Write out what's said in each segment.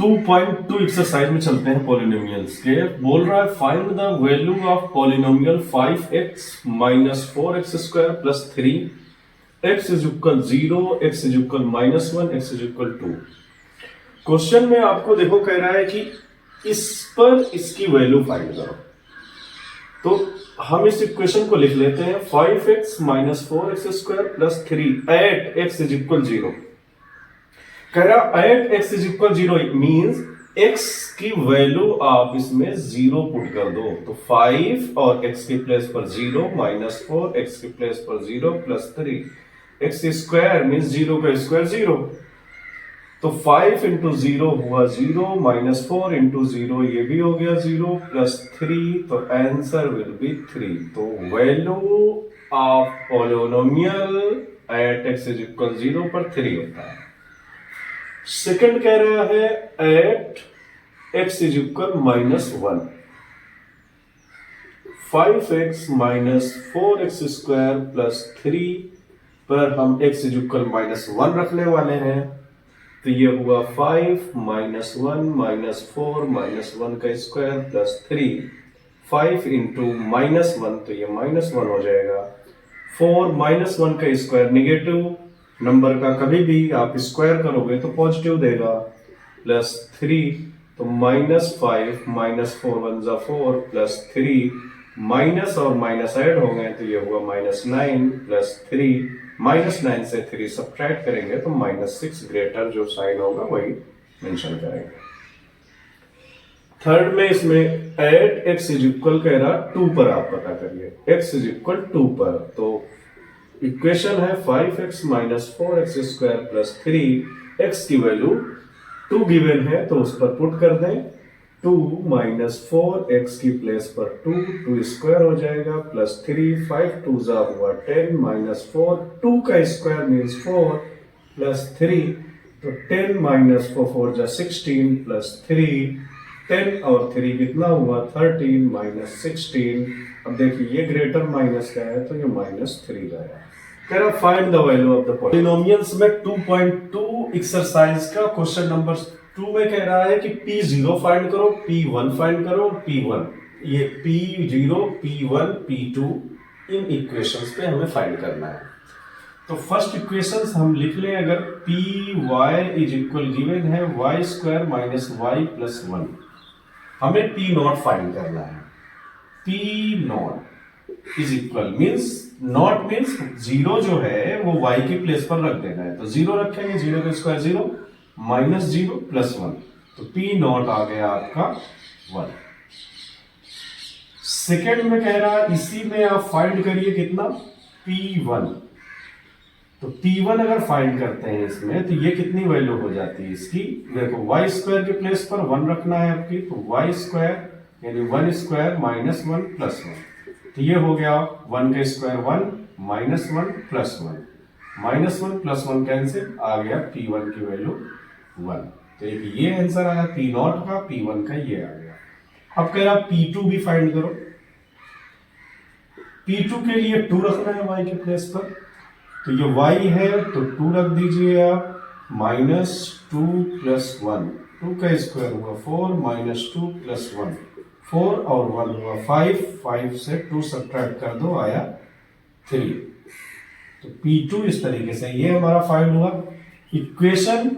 2.2 exercise में चलते हैं पॉलिनोमियल्स के। बोल रहा है find the value of polynomial 5x minus 4x² plus 3 x is equal 0 x is equal -1 x is equal 2। Question में आपको देखो कह रहा है कि इस पर इसकी वैल्यू फाइंड करो। तो हम इस इक्वेशन को लिख लेते हैं 5x minus 4x² plus 3 at x is equal 0। कह रहा at x is equal 0 means x की वैल्यू आप इसमें 0 पुट कर दो। तो 5 और x के प्लेस पर 0 माइनस 4 x के प्लेस पर 0 प्लस 3 x स्क्वायर मीन्स 0 का स्क्वायर 0। तो 5 इंटू 0 हुआ 0 माइनस 4 इंटू 0 ये भी हो गया 0 प्लस 3 तो आंसर विल बी 3। तो value of polynomial at x is equal 0 पर 3 होता है। सेकंड कह रहा है at x is equal -1। 5x minus 4x² plus 3 पर हम x इज इक्वल -1 रखने वाले हैं। तो ये हुआ 5 माइनस 1 माइनस 4 माइनस 1 का स्क्वायर प्लस 3 5 इंटू -1 तो ये -1 हो जाएगा। 4 -1 का स्क्वायर निगेटिव नंबर का कभी भी आप स्क्वायर करोगे तो पॉजिटिव देगा प्लस 3 तो -5 माइनस 4 1 जा 4 प्लस 3 माइनस और माइनस ऐड हो गए तो ये हुआ -9 प्लस 3 -9 से 3 सब्ट्रैक्ट करेंगे तो -6 ग्रेटर जो साइन होगा वही मेंशन करेंगे। थर्ड में इसमें एट x इज इक्वल कह रहा 2 पर आप पता करिए x इज इक्वल 2 पर। तो इक्वेशन है 5x minus 4x² plus 3 x की वैल्यू 2 गिवन है तो उस पर पुट कर दें। 2 माइनस 4x की प्लेस पर 2 स्क्वायर हो जाएगा प्लस 3 5 2 जा हुआ 10 माइनस 4 2 का स्क्वायर मीन्स 4 प्लस 3 तो 10 माइनस 4 जा 16 प्लस 3 10 और 3 कितना हुआ 13 माइनस 16। अब देखिए ये ग्रेटर माइनस का है तो ये -3 गया। कह रहा find the value of the polynomials में 2.2 एक्सरसाइज का क्वेश्चन नंबर 2 में कह रहा है कि P0 फाइंड करो, P1 फाइंड करो और P1। ये P0 P1 P2 इन इक्वेशंस पे हमें फाइंड करना है। तो फर्स्ट इक्वेशंस हम लिख लें। अगर Py इज इक्वल गिवन है y² माइनस y प्लस 1। हमें P0 फाइंड करना है। P0 is equal means not means 0 जो है वो y के प्लेस पर रख देना है। तो 0 रखेंगे 0 का स्क्वायर 0 माइनस 0 प्लस 1 तो P0 आ गया आपका 1। सेकेंड में कह रहा है इसी में आप फाइंड करिए कितना P1। तो P1 अगर फाइंड करते हैं इसमें तो ये कितनी वैल्यू हो जाती है इसकी। देखो y² के प्लेस पर 1 रखना है आपकी तो y² यानी 1 स्क्वायर माइनस 1 प्लस 1 तो ये हो गया 1 का square 1 minus 1 plus 1 minus 1 plus 1 cancel आ गया P1 की वैल्यू 1। तो ये आंसर आया P0 का, P1 का ये आ गया। अब कह रहा P2 भी फाइंड करो। P2 के लिए 2 रखना है y के प्लेस पर तो ये y है तो 2 रख दीजिए आप -2 प्लस 1 2 का स्क्वायर हुआ 4 माइनस 2 प्लस 1 4 और 1 हुआ 5 5 से 2 सब्ट्रैक्ट कर दो आया 3। तो P2 इस तरीके से ये हमारा फाइंड हुआ। इक्वेशन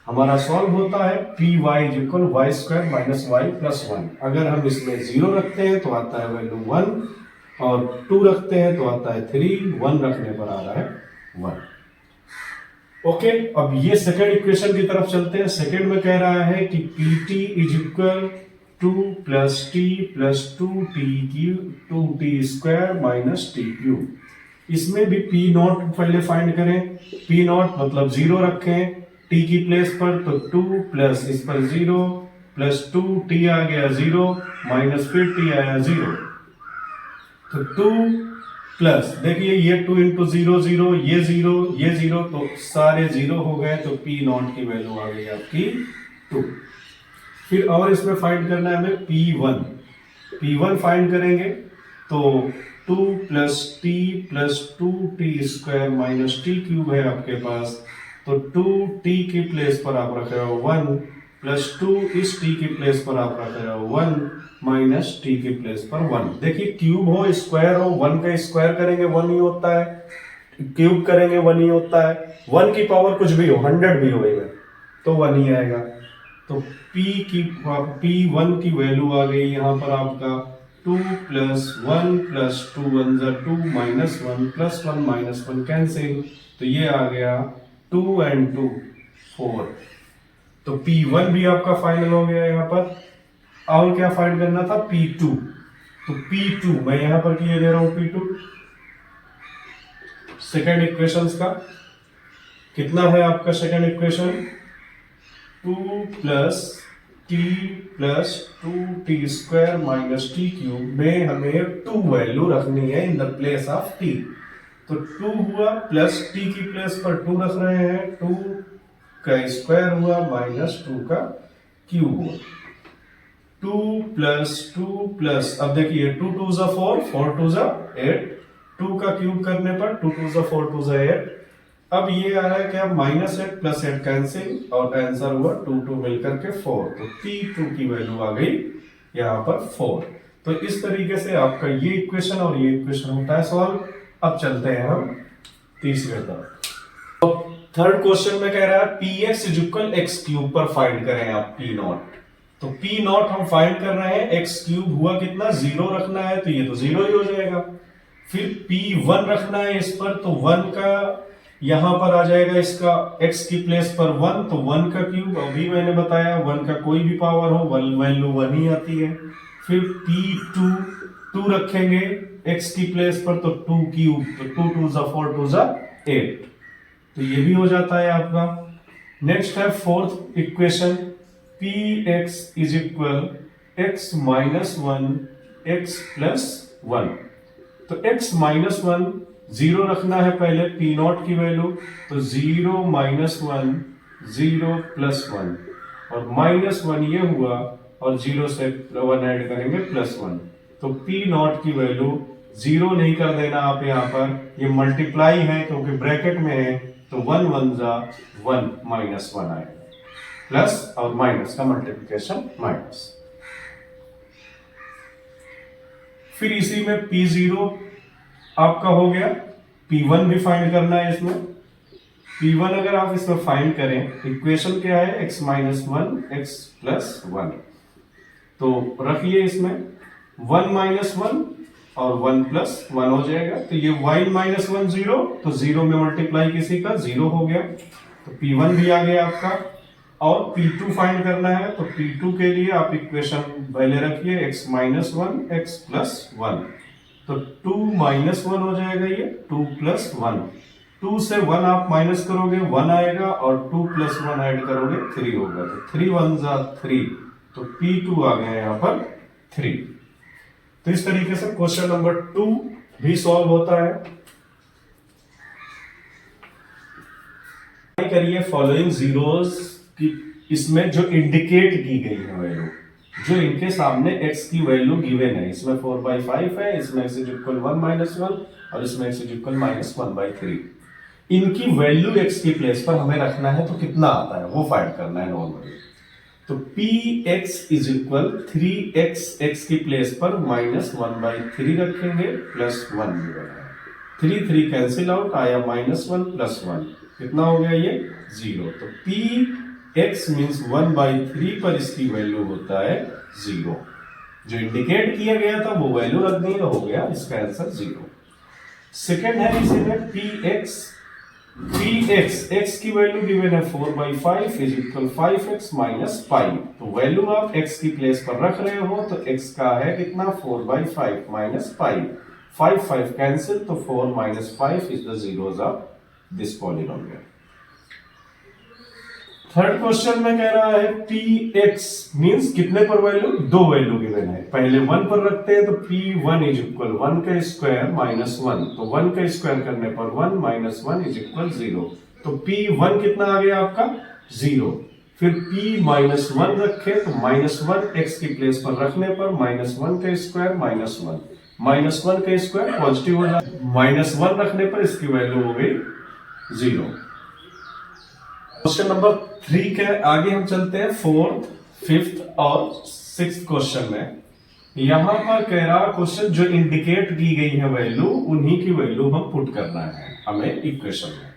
हमारा सॉल्व होता है Py is equal y² minus y plus 1। अगर हम इसमें 0 रखते हैं तो आता है वैल्यू 1 और 2 रखते हैं तो आता है 3 1 रखने पर आ रहा है 1। ओके अब ये सेकेंड इक्वेशन की तरफ चलते हैं। सेकेंड में कह रहा है कि Pt is equal 2 plus t plus 2t square minus t cube. इसमें भी P0 पहले फाइंड करें। P0 मतलब 0 रखें t की प्लेस पर तो 2 प्लस इस पर 0 प्लस 2t आ गया 0 माइनस फिर t आया 0 तो 2 प्लस देखिए ये 2 इंटू 0 0 ये 0 ये 0 तो सारे 0 हो गए तो P0 की वैल्यू आ गई आपकी 2। फिर और इसमें फाइंड करना है हमें P1 फाइंड करेंगे तो 2 plus t plus 2t square minus t cube है आपके पास तो 2t की प्लेस पर आप रख रहे हो 1 प्लस 2 इस t की प्लेस पर आप रख रहे हो 1 माइनस t की प्लेस पर 1। देखिए क्यूब हो स्क्वायर हो 1 का स्क्वायर करेंगे 1 ही होता है, क्यूब करेंगे 1 ही होता है, 1 की पावर कुछ भी हो 100 भी हो तो 1 ही आएगा। तो P1 की वैल्यू आ गई यहाँ पर आपका 2 प्लस 1 प्लस 2 1 जा 2 माइनस 1 प्लस 1 माइनस 1 कैंसिल, तो ये आ गया 2 and 2 4। तो P1 भी आपका फाइनल हो गया यहाँ पर। और क्या फाइंड करना था P2, तो P2 मैं यहां पर किए दे रहा हूं P2 सेकेंड इक्वेशन का कितना है आपका second equation 2 plus T plus 2t square minus T cube में हमें 2 वैल्यू रखनी है in the place of t। तो 2 हुआ प्लस t की प्लेस पर 2 रख रहे हैं, 2 का स्क्वायर हुआ माइनस 2 का क्यूब हुआ। 2 प्लस अब देखिए 2 2 जा 4 4 2 जा 8, 2 का क्यूब करने पर 2 2 जा 4 2 जा 8। अब ये आ रहा है क्या माइनस 8 प्लस 8 कैंसिल और आंसर हुआ 2 2 मिलकर के 4। तो P2 की वैल्यू आ गई यहाँ पर 4। तो इस तरीके से आपका ये इक्वेशन और ये इक्वेशन होता है सॉल्व। अब चलते हैं हम तीसरे तरफ। तो थर्ड क्वेश्चन में कह रहा है px is equal x cube पर फाइंड करें आप p नॉट। तो p नॉट हम फाइंड कर रहे हैं, एक्स क्यूब हुआ कितना 0 रखना है तो ये तो 0 ही हो जाएगा। फिर p1 रखना है इस पर, तो 1 का यहां पर आ जाएगा इसका x की प्लेस पर 1, तो 1 का क्यूब अभी मैंने बताया 1 का कोई भी पावर हो वैल्यू 1 ही आती है। फिर p2 2 रखेंगे x की प्लेस पर, तो 2 क्यूब, तो 2 2 जा 4 2 जा 8, तो ये भी हो जाता है आपका। नेक्स्ट है fourth equation px is equal x minus 1 x plus 1। तो x माइनस 1 0 रखना है पहले p नॉट की वैल्यू, तो 0 माइनस 1 0 प्लस 1 और माइनस 1 ये हुआ और 0 से 1 ऐड करेंगे प्लस 1। तो p नॉट की वैल्यू 0 नहीं कर देना आप यहाँ पर, ये मल्टीप्लाई है क्योंकि ब्रैकेट में है, तो 1 1 जा 1 माइनस 1 आएगा, प्लस और माइनस का मल्टीप्लिकेशन माइनस। फिर इसी में P0 आपका हो गया, P1 भी फाइंड करना है इसमें। P1 अगर आप इसमें फाइंड करें, इक्वेशन क्या है x माइनस 1 x प्लस 1, तो रखिए इसमें 1 माइनस 1 और 1 प्लस 1 हो जाएगा, तो ये y माइनस 1 0, तो 0 में मल्टीप्लाई किसी का 0 हो गया, तो P1 भी आ गया आपका। और P2 फाइंड करना है, तो P2 के लिए आप इक्वेशन पहले रखिए x माइनस 1 x प्लस 1, तो 2 माइनस 1 हो जाएगा ये 2 प्लस 1, 2 से 1 आप माइनस करोगे 1 आएगा और 2 प्लस 1 ऐड करोगे 3 होगा, तो 3 1 जा 3, तो P2 आ गया यहाँ पर 3। तो इस तरीके से क्वेश्चन नंबर 2 भी सॉल्व होता है। करिए फॉलोइंग जीरोस की, इसमें जो इंडिकेट की गई है वैल्यू, जो इनके सामने x की वैल्यू गिवन है, इसमें 4/5 है, इसमें x इज इक्वल 1 माइनस 1 और इसमें x इज इक्वल माइनस 1/3। इनकी वैल्यू x की प्लेस पर हमें रखना है, तो कितना आता है वो फाइंड करना है नॉर्मली। तो px is equal 3x x की प्लेस पर माइनस 1/3 रखेंगे प्लस 1 3 3 कैंसिल आउट, आया माइनस 1 प्लस 1, कितना हो गया ये 0। तो px मीन्स 1/3 पर इसकी वैल्यू होता है 0, जो इंडिकेट किया गया था वो वैल्यू रख दी, हो गया इसका आंसर 0। सेकेंड है इसी में px x की वैल्यू गिवन है 4/5 इज इक्वल 5x माइनस 5, तो वैल्यू आप x की प्लेस पर रख रहे हो, तो x का है कितना 4/5 माइनस 5, 5 5 कैंसिल, तो 4 minus 5 is the zeros of this polynomial. Third question में कह रहा है px मींस कितने पर वैल्यू, 2 वैल्यू गिवन है, पहले 1 पर रखते हैं, तो p1 इज इक्वल 1 का स्क्वायर माइनस 1, तो 1 का स्क्वायर करने पर 1 माइनस 1 इज इक्वल 0, तो p1 कितना आ गया आपका 0। फिर p माइनस 1 रखे, तो माइनस 1 x की प्लेस पर रखने पर माइनस 1 का स्क्वायर माइनस 1, माइनस 1 का स्क्वायर पॉजिटिव हो जाए, माइनस 1 रखने पर इसकी वैल्यू हो गई 0। क्वेश्चन नंबर 3 के आगे हम चलते हैं 4th, 5th और 6th क्वेश्चन में। यहां पर कह रहा क्वेश्चन जो इंडिकेट की गई है वैल्यू, उन्हीं की वैल्यू हम पुट करना है हमें इक्वेशन में।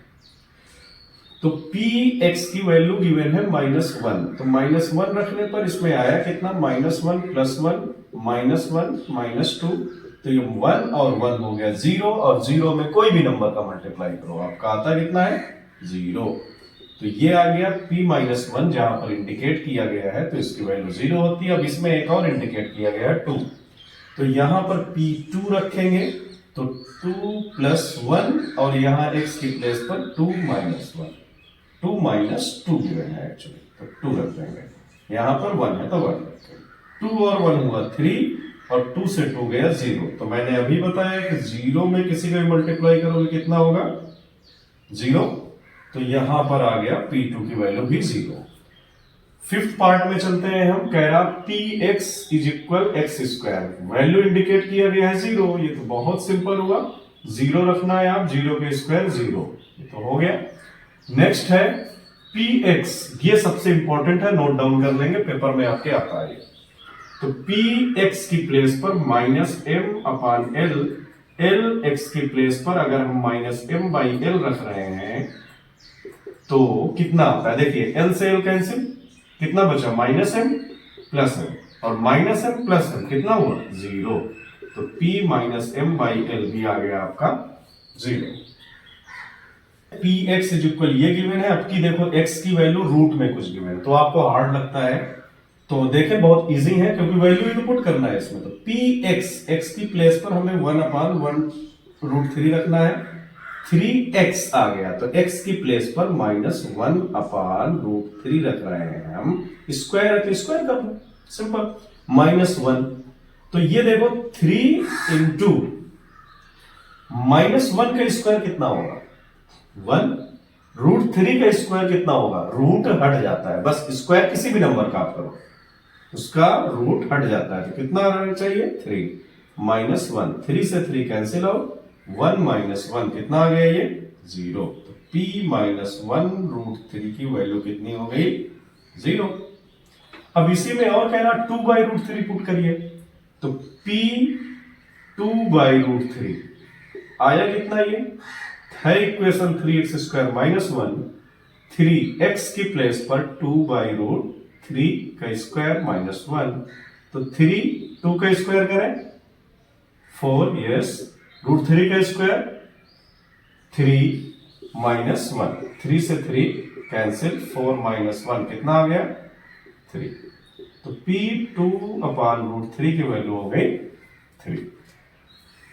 तो पी एक्स की वैल्यू गिवन है -1, तो -1 रखने पर इसमें आया कितना, -1 + 1 -1 -2, तो ये 1 और 1 हो गया 0, और 0 में कोई भी नंबर का मल्टीप्लाई करो, आपका आता कितना है 0। तो ये आ गया p-1 जहां पर इंडिकेट किया गया है, तो इसकी वैल्यू 0 होती है। अब इसमें एक और इंडिकेट किया गया है 2, तो यहां पर p2 रखेंगे, तो 2 + 1 और यहां x की प्लेस पर 2 - 1, 2 - 2 गिवन है एक्चुअली, तो 2 रख देंगे। यहां पर 1 है तो 1 रखेंगे। 2 और 1 हुआ 3, और 2 से 2 गया 0। तो मैंने अभी बताया कि 0 में किसी का भी मल्टीप्लाई करोगे कितना होगा 0, तो यहां पर आ गया p2 की वैल्यू भी 0। 5th पार्ट में चलते हैं हम। कह रहा px = x², वैल्यू इंडिकेट किया गया है 0, ये तो बहुत सिंपल हुआ, 0 रखना है आप, 0 के स्क्वायर 0, ये तो हो गया। नेक्स्ट है px, ये सबसे इंपॉर्टेंट है, नोट डाउन कर लेंगे, पेपर में आपके आता है। तो px की प्लेस पर -m/l, l x की प्लेस पर अगर हम -m/l रख रहे हैं तो कितना आता है, देखिए l से l कैंसिल, कितना बचा -m + m, और -m + m कितना हुआ 0, तो p - m/l भी आ गया आपका 0। px = ये गिवन है। अब की देखो x की वैल्यू रूट में कुछ गिवन है, तो आपको हार्ड लगता है, तो देखें बहुत इजी है क्योंकि वैल्यू ही तो पुट करना है इसमें। तो px, x की प्लेस पर हमें 1/1√3 रखना है, 3x आ गया, तो x की प्लेस पर -1/√3 रख रहे हैं हम, स्क्वायर है तो स्क्वायर कर लो, सिंपल, -1। तो ये देखो 3 × -1 का स्क्वायर कितना होगा 1, √3 का स्क्वायर कितना होगा, रूट हट जाता है, बस स्क्वायर किसी भी नंबर का आप करो उसका रूट हट जाता है, तो कितना रहना चाहिए 3 -1, 3 से 3 कैंसिल आउट, 1 - 1 कितना आ गया ये 0, तो p - 1√3 की वैल्यू कितनी हो गई 0। अब इसी में और कह रहा 2/√3 पुट करिए, तो p 2/√3 आया कितना, ये है इक्वेशन 3x² - 1, 3x की प्लेस पर 2/√3 का स्क्वायर -1, तो 3, 2 का स्क्वायर करें 4, यस, √3 का स्क्वायर 3 - 1, 3 से 3 कैंसिल, 4 - 1 कितना आ गया 3, तो p 2/√3 की वैल्यू हो गई 3।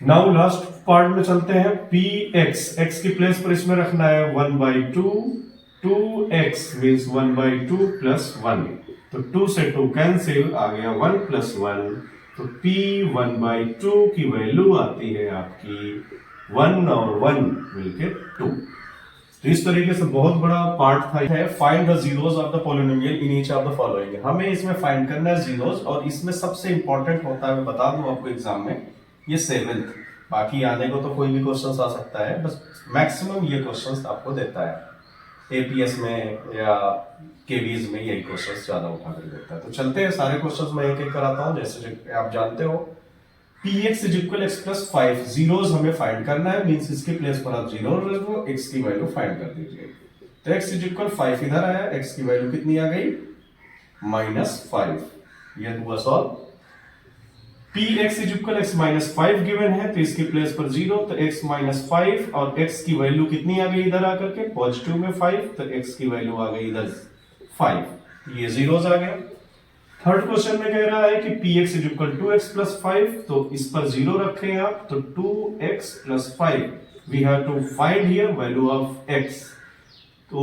नाउ लास्ट पार्ट में चलते हैं। px, x की प्लेस पर इसमें रखना है 1/2, 2x मीन्स 1/2 + 1, तो 2 से 2 कैंसिल, आ गया 1 + 1, तो p 1/2 की वैल्यू आती है आपकी 1 और 1 मिलके 2। तो इस तरीके से बहुत बड़ा पार्ट था है find the zeros of the polynomial in each of the following. हमें इसमें फाइंड करना है जीरोस, और इसमें सबसे इंपॉर्टेंट होता है, मैं बता दूं आपको एग्जाम में, ये 7th, बाकी आने को तो कोई भी क्वेश्चंस आ सकता है, बस मैक्सिमम ये क्वेश्चंस आपको देता है एपीएस में या केवीज में, यही क्वेश्चंस ज्यादा उठा कर देता है। तो चलते हैं, सारे क्वेश्चंस मैं एक एक कराता हूं, जैसे आप जानते हो px = x + 5, जीरोस हमें फाइंड करना है, मींस इसके प्लेस पर आप 0 रख दो, x की वैल्यू फाइंड कर दीजिए। तो x = 5 इधर आया, x की वैल्यू कितनी आ गई -5, ये हुआ सॉल्व। px = x - 5 गिवन है, तो इसकी प्लेस पर 0, तो x - 5, और x की वैल्यू कितनी आ गई इधर आकर के पॉजिटिव में 5, तो x की वैल्यू आ गई इधर 5, ये जीरोस आ गया। थर्ड क्वेश्चन में कह रहा है कि px = 2x + 5, तो इस पर 0 रखें आप, तो 2x + 5, we have to find here value of x, तो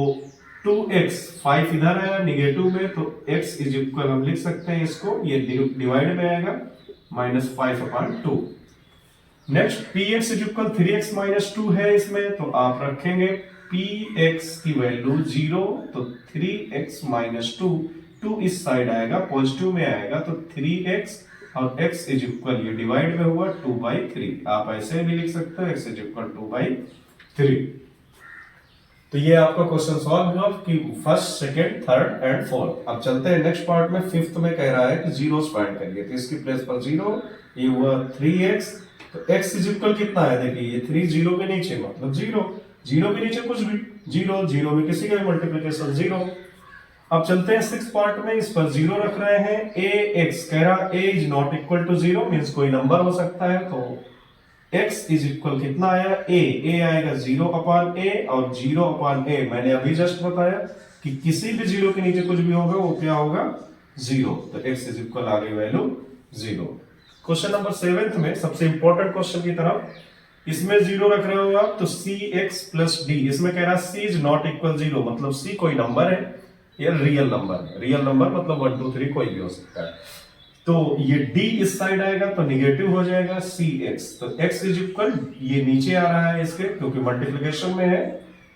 2x, 5 इधर आया निगेटिव में, तो x = हम लिख सकते हैं इसको, ये डिवाइड में आएगा -5/2। नेक्स्ट px = 3x - 2 है इसमें, तो आप रखेंगे px की वैल्यू 0, तो 3x - 2, 2 इस साइड आएगा, पॉजिटिव में आएगा, तो 3x, और x = ये डिवाइड में हुआ 2/3, आप ऐसे भी लिख सकते हो x = 2/3। तो ये आपका क्वेश्चन सॉल्व हुआ कि first, second, third and fourth. अब चलते हैं नेक्स्ट पार्ट में। फिफ्थ में कह रहा है कि जीरो फाइंड करिए, तो इसकी प्लेस पर जीरो, ये हुआ 3x। तो x इज इक्वल कितना है, देखिए ये 3 जीरो के नीचे मतलब जीरो, जीरो के नीचे कुछ भी, जीरो, जीरो में किसी का भी मल्टीप्लिकेशन जीरो। अब चलते हैं सिक्स पार्ट में, इस पर जीरो रख रहे हैं। ax कह रहा a is not equal to zero, means कोई नंबर हो सकता है, तो x इज इक्वल कितना आया, a आएगा 0/a, और 0/a मैंने अभी जस्ट बताया कि किसी भी जीरो के नीचे कुछ भी होगा वो क्या होगा, जीरो। तो x इज इक्वल आ गई वैल्यू जीरो। क्वेश्चन नंबर 7 में सबसे इंपॉर्टेंट क्वेश्चन की तरफ, इसमें जीरो रख रहे हो आप, तो cx प्लस d, इसमें कह रहा है c is not equal zero, मतलब c कोई नंबर है, ये रियल नंबर है। रियल नंबर मतलब 1 2 3 कोई भी हो सकता है। तो ये d इस साइड आएगा तो निगेटिव हो जाएगा cx, तो x इज इक्वल, ये नीचे आ रहा है इसके क्योंकि मल्टीप्लिकेशन में है,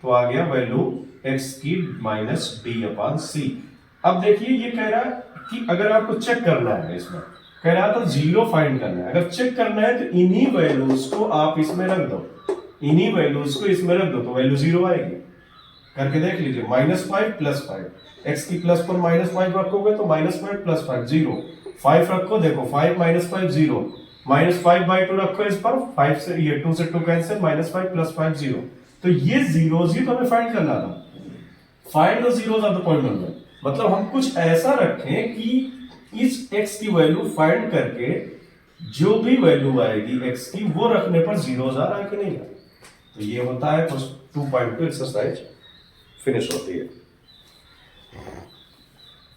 तो आ गया वैल्यू x की माइनस d/c। अब देखिए ये कह रहा है कि अगर आपको चेक करना है, इसमें कह रहा था जीरो फाइंड करना है, अगर चेक करना है तो इन्हीं वैल्यूज को आप इसमें रख दो, इन्हीं वैल्यूज को इसमें रख दो तो वैल्यू जीरो आएगी। करके देख लीजिए, -5 + 5, x की प्लस पर -5 रखोगे तो -5 + 5 जीरो, 5 रखो, देखो 5 - 5 जीरो, -5/2 रखो इस पर, 5 से ये 2 से 2 कैंसिल, -5 + 5 जीरो। तो ये जीरोज ही तो हमें फाइंड करना था। Find the zeros of the polynomial, मतलब हम कुछ ऐसा रखें कि इस x की वैल्यू फाइंड करके जो भी वैल्यू आएगी x की वो रखने पर जीरोज आ रहा है कि नहीं आ रहा। तो ये होता है 2.2 एक्सरसाइज फिनिश होती है।